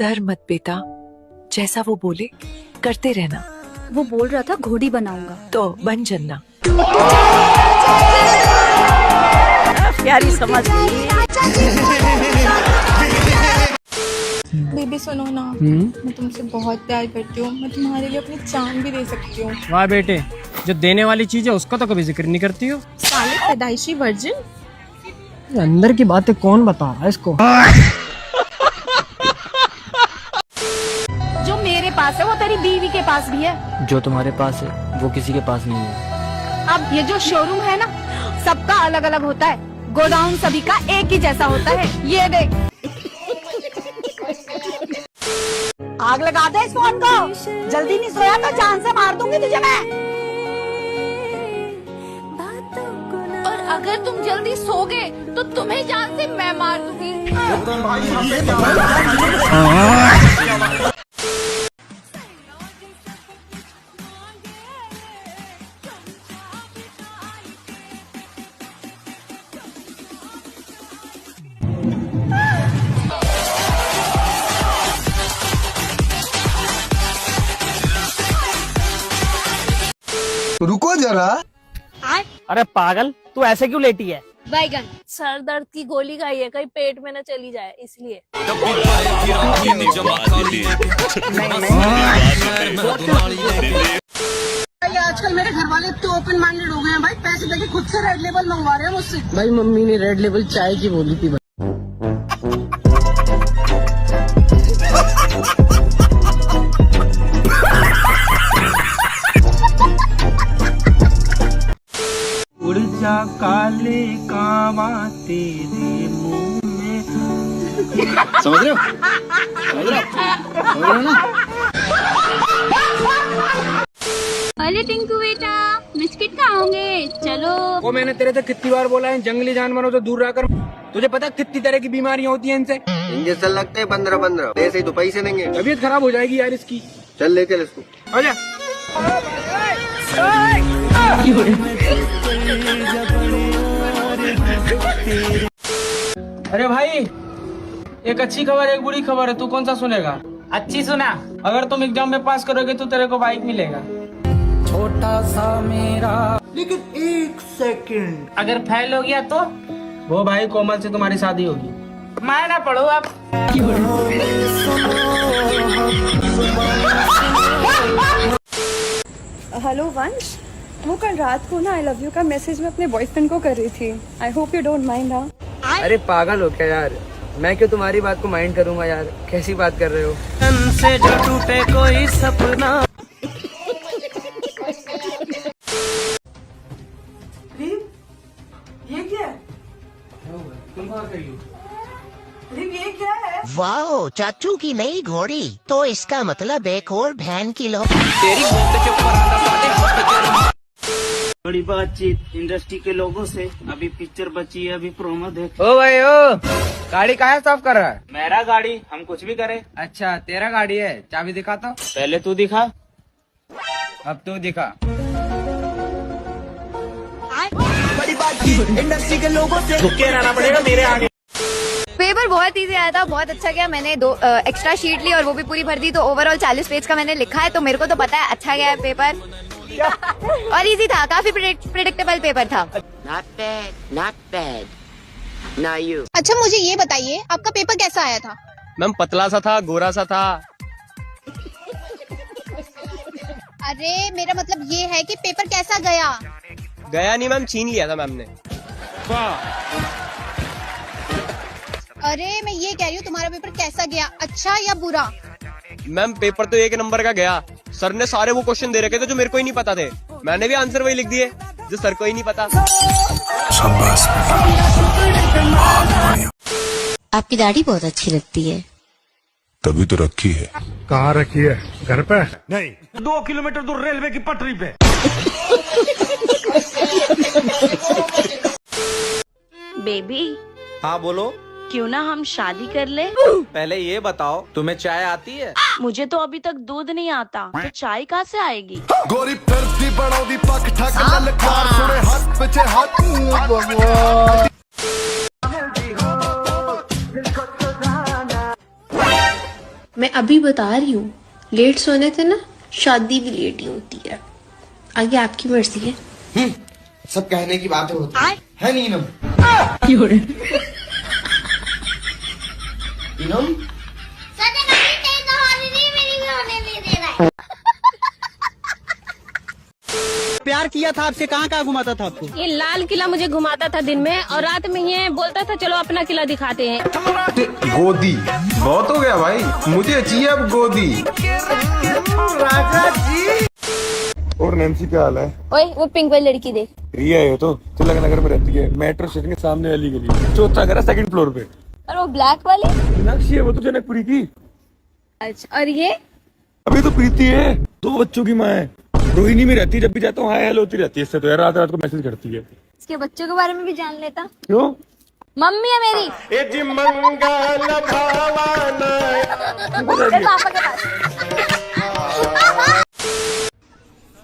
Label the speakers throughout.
Speaker 1: डर मत बेटा, जैसा वो बोले करते रहना।
Speaker 2: वो बोल रहा था घोड़ी बनाऊंगा,
Speaker 1: तो बन जन्ना।
Speaker 3: प्यारी समझ गई।
Speaker 4: बेबी सुनो ना, मैं तुमसे बहुत प्यार करती हूँ। मैं तुम्हारे लिए अपनी जान भी दे सकती हूँ।
Speaker 5: वाह बेटे, जो देने वाली चीज है उसका तो कभी जिक्र नहीं करती हो।
Speaker 4: साले पैदाइशी वर्जिन।
Speaker 5: अंदर की बातें कौन बता रहा है इसको?
Speaker 2: जो मेरे पास है वो तेरी बीवी के पास भी है।
Speaker 6: जो तुम्हारे पास है वो किसी के पास नहीं है।
Speaker 2: अब ये जो शोरूम है ना, सबका अलग अलग होता है, गोडाउन सभी का एक ही जैसा होता है। ये देख, आग लगा दे इस फोन को। जल्दी नहीं सोया तो जान से मार दूंगी तुझे मैं।
Speaker 4: और अगर तुम जल्दी सोगे तो तुम्हें जान से मैं मार दूंगी।
Speaker 7: रुको जरा।
Speaker 5: अरे पागल, तू ऐसे क्यों लेटी है?
Speaker 2: बैगन
Speaker 3: सर दर्द की गोली खाई है, कहीं पेट में न चली जाए इसलिए।
Speaker 8: आजकल मेरे घर वाले तो ओपन माइंडेड हो गए हैं भाई। पैसे देके खुद से रेड लेबल मंगवा रहे हैं मुझसे।
Speaker 6: भाई मम्मी ने रेड लेबल चाय की बोली थी।
Speaker 5: उड़ जा काले कावा तेरे मुंह में।
Speaker 7: समझ रहे हो? समझ रहे हो ना?
Speaker 2: अरे टिंकू बेटा, बिस्किट खाओगे? चलो।
Speaker 5: वो मैंने तेरे से कितनी बार बोला है जंगली जानवरों से दूर रहकर। तुझे पता है कितनी तरह की बीमारियां होती हैं इनसे?
Speaker 7: इंजेक्शन लगते हैं 15-15। ऐसे ही तो पैसे देंगे।
Speaker 5: तबीयत खराब हो जाएगी यार इसकी।
Speaker 7: चल ले चल इसको।
Speaker 5: आजा। अरे भाई, एक अच्छी खबर एक बुरी खबर है, तू कौन सा सुनेगा? अच्छी सुना। अगर तुम एग्जाम में पास करोगे तो तेरे को बाइक मिलेगा। छोटा सा मेरा।
Speaker 7: लेकिन एक सेकंड,
Speaker 5: अगर फेल हो गया तो वो भाई कोमल से तुम्हारी शादी होगी। मैं ना पढ़ो अब।
Speaker 4: हेलो वंश, वो कल रात को ना आई लव यू का मैसेज मैं अपने बॉयफ्रेंड को कर रही थी। I hope you don't mind. हाँ,
Speaker 6: अरे पागल हो क्या यार? मैं क्यों तुम्हारी बात को माइंड करूंगा यार? कैसी बात कर रहे हो?
Speaker 5: से जो टूटे कोई सपना।
Speaker 8: ये क्या है?
Speaker 5: तुम कहाँ गई हो?
Speaker 8: ये क्या है?
Speaker 9: वाह, चाचू की नई घोड़ी। तो इसका मतलब एक और बहन की लो।
Speaker 10: बड़ी बातचीत इंडस्ट्री के लोगों से। अभी पिक्चर बची है, अभी प्रोमो देख।
Speaker 5: ओ भाई ओ, गाड़ी कहाँ साफ कर रहा है?
Speaker 10: मेरा गाड़ी, हम कुछ भी करें।
Speaker 5: अच्छा तेरा गाड़ी है, चाबी दिखा तो।
Speaker 10: पहले तू दिखा।
Speaker 5: अब तू दिखा।
Speaker 8: बड़ी बातचीत इंडस्ट्री के लोगों से।
Speaker 10: झुके रहना पड़ेगा मेरे आगे।
Speaker 2: पेपर बहुत इजी आया था, बहुत अच्छा गया। मैंने 2 एक्स्ट्रा शीट ली और वो भी पूरी भर दी, तो ओवरऑल 40 पेज का मैंने लिखा है। तो मेरे को तो पता है अच्छा गया है पेपर। और इजी था, काफी प्रेडिक्टेबल पेपर था।
Speaker 9: Not bad, not bad. Now you.
Speaker 4: अच्छा मुझे ये बताइए, आपका पेपर कैसा आया था?
Speaker 5: मैम पतला सा था, गोरा सा था।
Speaker 4: अरे मेरा मतलब ये है कि पेपर कैसा गया?
Speaker 5: गया नहीं मैम, छीन लिया था मैम ने।
Speaker 4: अरे मैं ये कह रही हूँ तुम्हारा पेपर कैसा गया, अच्छा या बुरा?
Speaker 5: मैम पेपर तो 1 नंबर का गया। सर ने सारे वो क्वेश्चन दे रखे थे जो मेरे को ही नहीं पता थे। मैंने भी आंसर वही लिख दिए जो सर को ही नहीं पता।
Speaker 9: आपकी दाढ़ी बहुत अच्छी लगती है।
Speaker 7: तभी तो रखी है।
Speaker 11: कहाँ रखी है? घर पे?
Speaker 10: नहीं, 2 किलोमीटर दूर रेलवे की पटरी पे।
Speaker 3: बेबी,
Speaker 10: हाँ बोलो।
Speaker 3: क्यों ना हम शादी कर ले?
Speaker 10: पहले ये बताओ, तुम्हें चाय आती है?
Speaker 3: मुझे तो अभी तक दूध नहीं आता, तो चाय कहाँ से आएगी?
Speaker 7: गोरी फिरती बड़ौदी पक ठक ललकार सुने हाथ पीछे हाथ।
Speaker 1: मैं अभी बता रही हूँ, लेट सोने से ना शादी भी लेट ही होती है। आगे आपकी मर्जी है।
Speaker 6: सब कहने की बातें होती है नीनम। नीनम
Speaker 5: प्यार किया था आपसे, कहाँ कहाँ घुमाता था आपको?
Speaker 3: ये लाल किला मुझे घुमाता था दिन में, और रात में ये बोलता था चलो अपना किला दिखाते हैं।
Speaker 7: गोदी बहुत हो गया भाई, मुझे चाहिए अब गोदी। राजा जी। और नैन्सी क्या हाल है?
Speaker 3: ओए वो पिंक वाली लड़की देख।
Speaker 7: रिया है तो तिलक नगर में रहती है, मेट्रो स्टेशन के सामने वाली गली, चौथा घर है, सेकंड फ्लोर पे।
Speaker 3: और वो ब्लैक वाली?
Speaker 7: मीनाक्षी है वो तो, जनकपुरी की।
Speaker 3: अच्छा, और ये?
Speaker 7: अभी तो प्रीति है, 2 बच्चों की माँ है, रोहिणी में रहती है, जब भी जाता हूँ हाय हेलो होती रहती है। इससे तो यार रात रात को मैसेज करती है।
Speaker 3: इसके बच्चों के बारे में भी जान लेता।
Speaker 7: क्यों?
Speaker 3: मम्मी है मेरी। पापा के पास।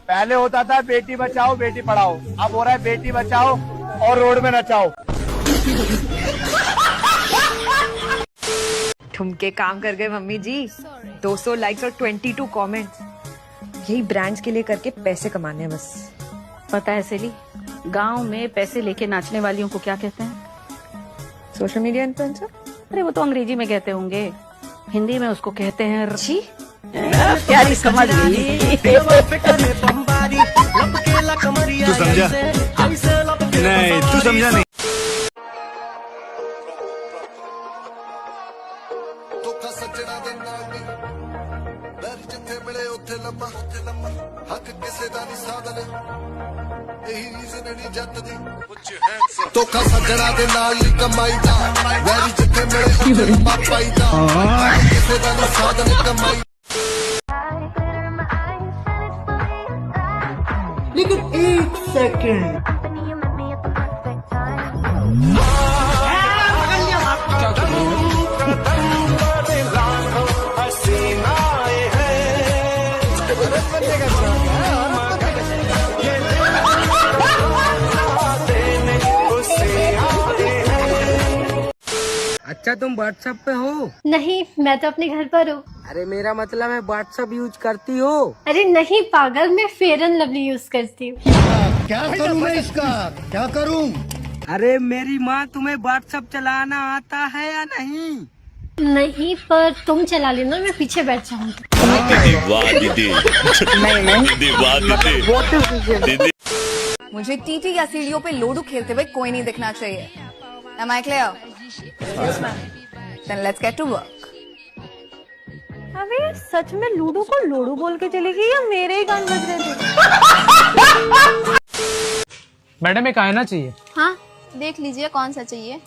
Speaker 5: पहले होता था बेटी बचाओ बेटी पढ़ाओ, अब हो रहा है बेटी बचाओ और रोड में नचाओ।
Speaker 1: ठुमके काम कर गए मम्मी जी। 200 लाइक्स और 22 कमेंट्स। यही ब्रांड्स के लिए करके पैसे कमाने हैं बस।
Speaker 12: पता है सेली, गांव में पैसे लेके नाचने वालियों को क्या कहते हैं?
Speaker 1: Social media influencer.
Speaker 12: अरे वो तो अंग्रेजी में कहते होंगे, हिंदी में उसको कहते हैं
Speaker 1: जी।
Speaker 12: प्यारी समझ गई।
Speaker 7: तू समझा नहीं, तू समझा नहीं। सज्जना दे नाल दी बैर जिथे मिले उथे लम्मा हक किसे दा नहीं साधन यही रीजन नहीं जत दी धोखा सज्जना दे नाल नहीं कमाई दा बैर जिथे मिले उथे लम्मा पाई दा हक किसे दा नहीं साधन कमाई।
Speaker 8: लेकिन 1 सेकंड
Speaker 6: अच्छा तुम व्हाट्सएप पे हो?
Speaker 3: नहीं, मैं तो अपने घर पर हूँ।
Speaker 6: अरे मेरा मतलब है व्हाट्सएप यूज करती हो?
Speaker 3: अरे नहीं पागल, मैं फेयर एंड लवली यूज करती हूँ।
Speaker 7: क्या करूं मैं इसका, क्या करूं?
Speaker 6: अरे मेरी माँ, तुम्हें व्हाट्सएप चलाना आता है या नहीं?
Speaker 3: नहीं, पर तुम चला लेना, मैं पीछे बैठ जाऊंगी।
Speaker 2: मुझे टीटी या सीढ़ियों पे लोडू खेलते हुए कोई नहीं दिखना चाहिए। Am I clear? Yes, ma'am. Then let's get to work.
Speaker 3: अबे सच में लूडो को लोडू बोल के चली गई या मेरे ही कान बज रहे थे?
Speaker 5: मैडम एक आईना चाहिए।
Speaker 2: हाँ, देख लीजिए कौन सा चाहिए।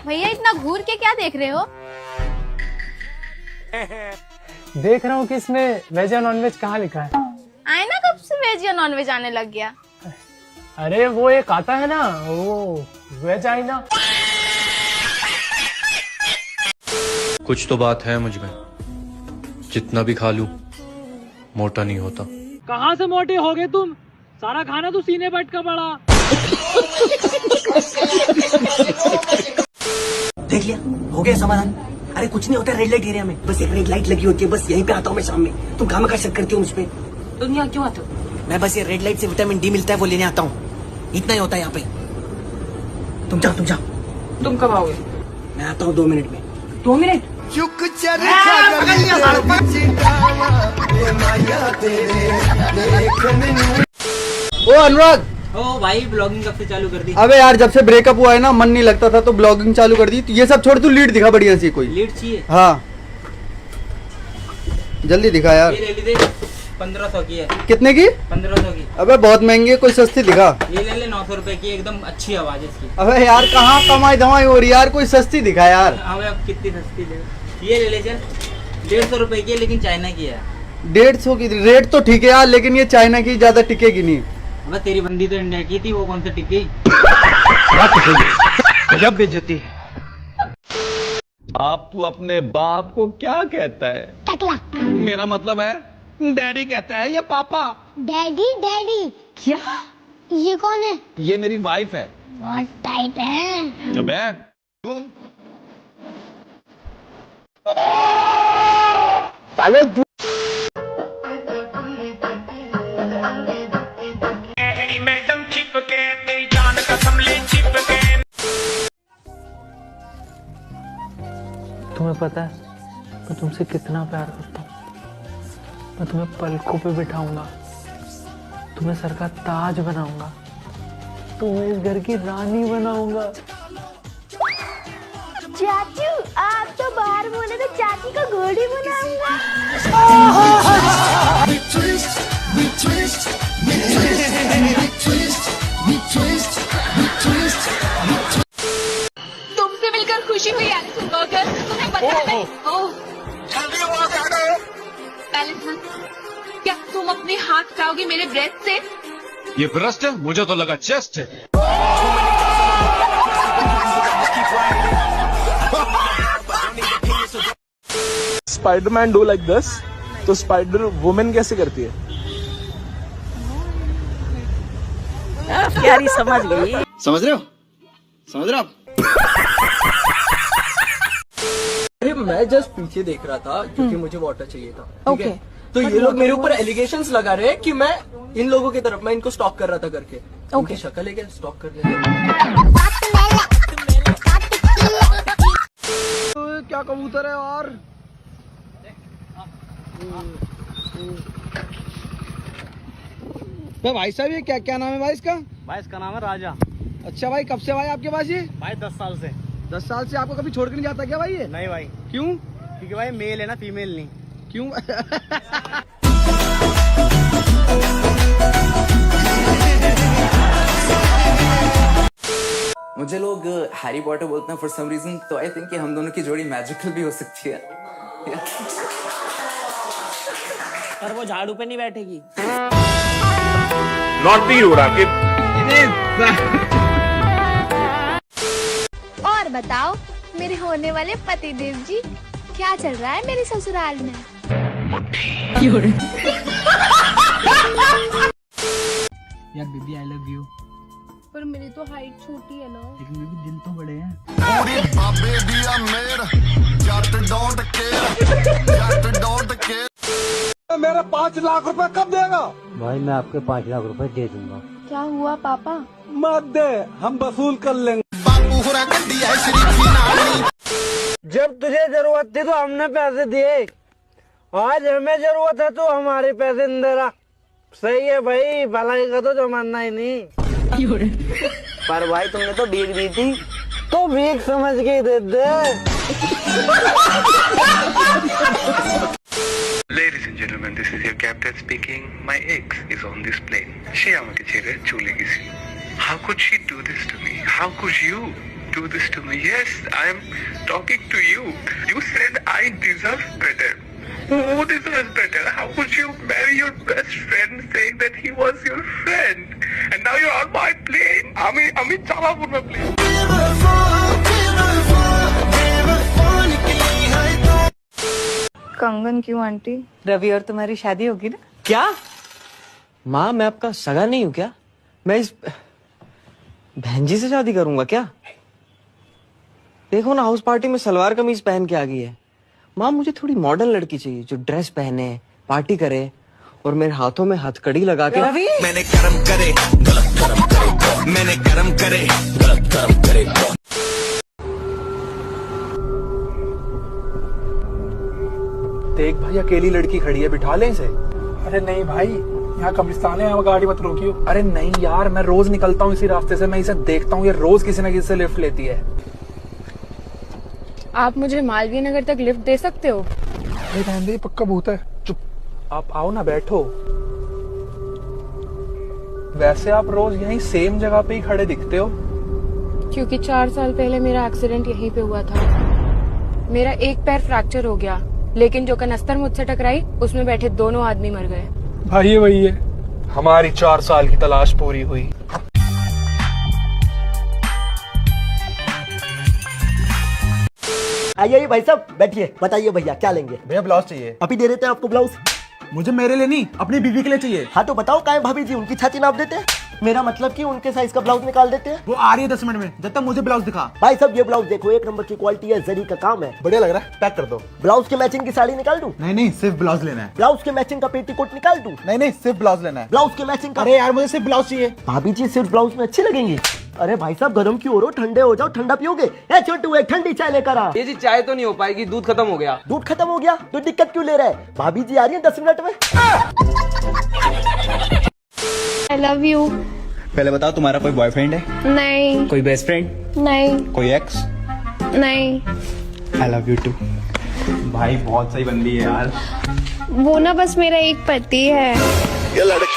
Speaker 2: भैया इतना घूर के क्या देख रहे हो?
Speaker 5: देख रहा हूँ कि इसमें वेज या नॉन वेज कहाँ लिखा है।
Speaker 2: आईना कब से वेज या नॉन वेज आने लग गया?
Speaker 5: अरे वो एक आता है ना, वो वेज आईना।
Speaker 13: कुछ तो बात है मुझ में, जितना भी खा लूं मोटा नहीं होता।
Speaker 5: कहाँ से मोटे हो गए तुम? सारा खाना तो सीने बट का पड़ा।
Speaker 8: देख लिया, हो गया समाधान। अरे कुछ नहीं होता रेड लाइट एरिया में, बस एक रेड लाइट लगी होती है, बस यहीं पे आता हूँ मैं शाम में। तुम काम का शक करती हो मुझ पे? तुम यहाँ क्यों आते हो? मैं बस ये रेड लाइट से विटामिन डी मिलता है वो लेने आता हूँ, इतना ही होता है यहाँ पे। तुम जाओ तुम जाओ। तुम कब आओगे? मैं आता हूँ 2 मिनट में। 2 मिनट?
Speaker 6: ओ अनुराग,
Speaker 5: ओ भाई ब्लॉगिंग कब से चालू कर दी?
Speaker 6: अबे यार जब से ब्रेकअप हुआ है ना, मन नहीं लगता था तो ब्लॉगिंग चालू कर दी। तो ये सब छोड़, तू लीड दिखा बढ़िया सी कोई।
Speaker 5: लीड चाहिए?
Speaker 6: हाँ जल्दी दिखा यार।
Speaker 5: ये ले ली 1500 की है।
Speaker 6: कितने की?
Speaker 5: 1500 की।
Speaker 6: अबे बहुत महंगी है, कोई सस्ती दिखा।
Speaker 5: ये ले ले 900 रुपए की, एकदम अच्छी आवाज है इसकी।
Speaker 6: अबे यार कहाँ कमाई धमाई हो रही यार, कोई सस्ती दिखा यार।
Speaker 5: अबे अब कितनी सस्ती ले? ये ले ले चल, 150 रुपए की है लेकिन चाइना की है।
Speaker 6: 150 की रेट तो ठीक है यार, लेकिन ये चाइना की ज्यादा टिकेगी नहीं।
Speaker 5: अबे तेरी बंदी तो इंडिया की थी, वो कौन सा टिकी?
Speaker 13: गजब बेइज्जती। आप तो अपने बाप को क्या कहता है?
Speaker 9: टकला।
Speaker 13: मेरा मतलब है डैडी कहता है या पापा?
Speaker 9: डैडी डैडी क्या?
Speaker 14: ये कौन है?
Speaker 15: ये मेरी वाइफ है।
Speaker 14: बहुत टाइट है।
Speaker 15: अबे
Speaker 5: मैडम चिपके तेरी जान कसम ले चिपके।
Speaker 16: तुम्हें पता है मैं तुमसे कितना प्यार करता हूँ। मैं तुम्हें पलकों पे बिठाऊंगा, तुम्हें सर का ताज बनाऊंगा, तुम्हें इस घर की रानी बनाऊंगा।
Speaker 14: चाचू आप तो बाहर बोले तो चाची को घोड़ी बनाऊंगा।
Speaker 17: तुमसे मिलकर खुशी हुई एलिसन बर्गर। तुम्हें पता है एलिसन, क्या तुम अपने हाथ हटाओगे मेरे ब्रेस्ट से?
Speaker 15: ये ब्रेस्ट है, मुझे तो लगा चेस्ट है।
Speaker 18: स्पाइडरमैन डू लाइक दिस, तो स्पाइडर वुमेन कैसे करती है?
Speaker 12: प्यारी समझ गई।
Speaker 18: समझ रहे हो? समझ रहे हो आप?
Speaker 6: अरे मैं जस्ट पीछे देख रहा था क्योंकि मुझे वाटर चाहिए था। ठीक है? तो ये लोग मेरे ऊपर एलिगेशंस लगा रहे हैं कि मैं इन लोगों की तरफ, मैं इनको स्टॉक कर रहा था करके। उनकी शक्ल है क्या स्टॉक करने? क्या कबूतर है और
Speaker 5: भाई साहब ये क्या क्या नाम है भाई इसका?
Speaker 10: भाई इसका नाम है राजा।
Speaker 5: अच्छा भाई, कब से भाई आपके पास ये?
Speaker 10: भाई 10 साल से।
Speaker 5: 10 साल से आपको कभी छोड़ के नहीं जाता क्या भाई ये?
Speaker 10: नहीं भाई।
Speaker 5: क्यों?
Speaker 10: क्योंकि भाई मेल है ना, फीमेल नहीं।
Speaker 5: क्यों?
Speaker 19: मुझे लोग हैरी पॉटर बोलते हैं फॉर सम रीजन, तो आई थिंक कि हम दोनों की जोड़ी मैजिकल भी हो सकती है।
Speaker 10: पर वो झाड़ू पे नहीं बैठेगी।
Speaker 18: नॉटी हो रहा
Speaker 2: और बताओ मेरे होने वाले पतिदेव जी, क्या चल रहा है मेरे ससुराल में?
Speaker 5: यार बेबी आई लव यू।
Speaker 4: पर मेरी तो हाइट छोटी है ना।
Speaker 5: लेकिन बेबी दिल तो बड़े हैं।
Speaker 7: पूरी बाबे दिया मेर Jatt don't care, Jatt don't care.
Speaker 18: मेरा 5 लाख रुपए कब देगा?
Speaker 20: भाई मैं आपके 5 लाख रुपए दे दूंगा।
Speaker 4: क्या हुआ पापा?
Speaker 18: मत दे, हम वसूल कर लेंगे।
Speaker 7: बापू हुरा गड्डी है शरीफी नानी।
Speaker 16: जब तुझे जरूरत थी तो हमने पैसे दिए, आज हमें जरूरत है तो हमारे पैसे नहीं दे रहा। सही है भाई, भलाई का तो जमाना ही नहीं। पर भाई तुमने तो भीख दी थी, तो भीख समझ के दे दे।
Speaker 21: Ladies and gentlemen, this is your captain speaking. My ex is on this plane. She আমাকে ছেড়ে চলে গেছে। How could she do this to me? How could you do this to me? Yes, I am talking to you. You said I deserve better. Who deserves better? How could you marry your best friend saying that he was your friend? And now you're on my plane. আমি চালাবো না plane.
Speaker 4: कंगन क्यों aunty?
Speaker 1: Ravi और तुम्हारी शादी होगी ना?
Speaker 6: क्या माँ, मैं आपका सगा नहीं हूँ क्या? मैं इस बहन जी से शादी करूंगा क्या? देखो ना, हाउस पार्टी में सलवार कमीज पहन के आ गई है। माँ मुझे थोड़ी मॉडर्न लड़की चाहिए जो ड्रेस पहने, पार्टी करे और मेरे हाथों में हथकड़ी लगा के।
Speaker 1: रवि,
Speaker 8: मैंने कर्म करे गलत कर्म करे, मैंने कर्म करे गलत कर्म करे।
Speaker 18: देख भाई, अकेली लड़की खड़ी है, बिठा ले इसे। अरे नहीं भाई, यहाँ कब्रिस्तान है, यहाँ गाड़ी मत रोकियो। अरे नहीं यार, मैं रोज निकलता हूँ इसी रास्ते से, मैं इसे देखता हूँ, ये रोज किसी न किसी से लिफ्ट लेती है।
Speaker 4: आप मुझे मालवीय नगर तक लिफ्ट दे सकते हो?
Speaker 18: अरे रहने दे, पक्का भूत है। चुप, आप आओ ना, बैठो। वैसे आप रोज यहीं सेम जगह पे ही खड़े दिखते हो।
Speaker 4: क्योंकि 4 साल पहले मेरा एक्सीडेंट यहीं पे हुआ था। मेरा एक पैर फ्रैक्चर हो गया, लेकिन जो कनस्तर मुझसे टकराई उसमें बैठे दोनों आदमी मर गए।
Speaker 18: भाई वही है, हमारी 4 साल की तलाश पूरी हुई।
Speaker 20: आइए भाई साहब, बैठिए। बताइए भैया क्या लेंगे?
Speaker 18: भैया ब्लाउज चाहिए।
Speaker 20: अभी दे देते हैं आपको ब्लाउज।
Speaker 18: मुझे मेरे लिए नहीं, अपनी बीवी के लिए चाहिए।
Speaker 20: हाँ तो बताओ, काहे भाभी जी उनकी छाती नाप देते हैं। मेरा मतलब कि उनके साइज का ब्लाउज निकाल देते हैं।
Speaker 11: वो आ रही है 10 मिनट में, जब तक मुझे ब्लाउज दिखा।
Speaker 20: भाई साहब ये ब्लाउज देखो, 1 नंबर की क्वालिटी है, जरी का काम है,
Speaker 11: बढ़िया लग रहा है, पैक कर दो।
Speaker 20: ब्लाउज के मैचिंग की साड़ी निकाल दूं?
Speaker 11: नहीं सिर्फ ब्लाउज लेना है।
Speaker 20: ब्लाउज के मैचिंग का पेटीकोट निकाल दूं?
Speaker 11: नहीं सिर्फ ब्लाउज लेना है।
Speaker 20: ब्लाउज के मैचिंग का?
Speaker 11: अरे यार मुझे सिर्फ ब्लाउज चाहिए।
Speaker 20: भाभी जी सिर्फ ब्लाउज में अच्छी लगेंगी। अरे भाई साहब गर्म क्यों हो रहे हो, ठंडे हो जाओ, ठंडा पियोगे? ए छोटू एक ठंडी चाय लेकर आ।
Speaker 6: ये जी चाय तो नहीं हो पाएगी, दूध खत्म हो गया।
Speaker 20: दूध खत्म हो गया तो दिक्कत क्यों ले रहा है? भाभी जी आ रही है 10 मिनट में।
Speaker 4: आई लव यू।
Speaker 11: पहले बताओ तुम्हारा कोई बॉयफ्रेंड है?
Speaker 4: नहीं।
Speaker 11: कोई बेस्ट फ्रेंड?
Speaker 4: नहीं।
Speaker 11: कोई एक्स?
Speaker 4: नहीं।
Speaker 11: I love you too. भाई बहुत सही बंदी है यार।
Speaker 4: वो ना बस मेरा एक पति है।
Speaker 7: ये लड़के